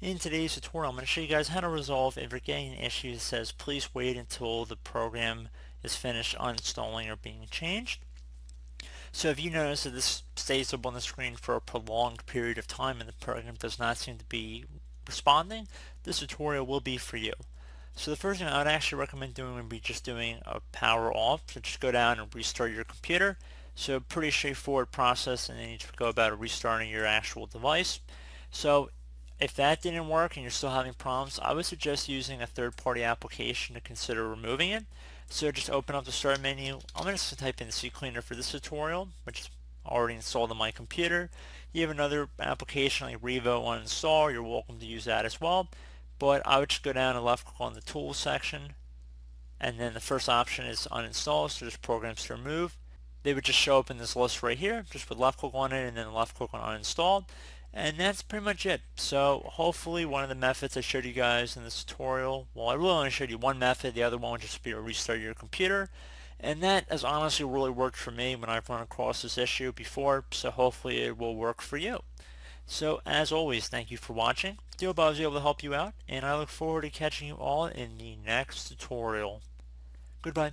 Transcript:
In today's tutorial, I'm going to show you guys how to resolve if you're getting an issue that says please wait until the program is finished uninstalling or being changed. So if you notice that this stays up on the screen for a prolonged period of time and the program does not seem to be responding, this tutorial will be for you. So the first thing I would actually recommend doing would be just doing a power off. So just go down and restart your computer. So pretty straightforward process, and then you just go about restarting your actual device. So if that didn't work and you're still having problems, I would suggest using a third-party application to consider removing it. So just open up the start menu. I'm going to type in CCleaner for this tutorial, which is already installed on my computer. You have another application like Revo Uninstall. You're welcome to use that as well. But I would just go down and left click on the Tools section, and then the first option is Uninstall, so there's programs to remove. They would just show up in this list right here. Just put left click on it and then left click on Uninstall. And that's pretty much it. So hopefully one of the methods I showed you guys in this tutorial, well, I really only showed you one method. The other one would just be to restart your computer. And that has honestly really worked for me when I've run across this issue before. So hopefully it will work for you. So as always, thank you for watching. I hope I was able to help you out, and I look forward to catching you all in the next tutorial. Goodbye.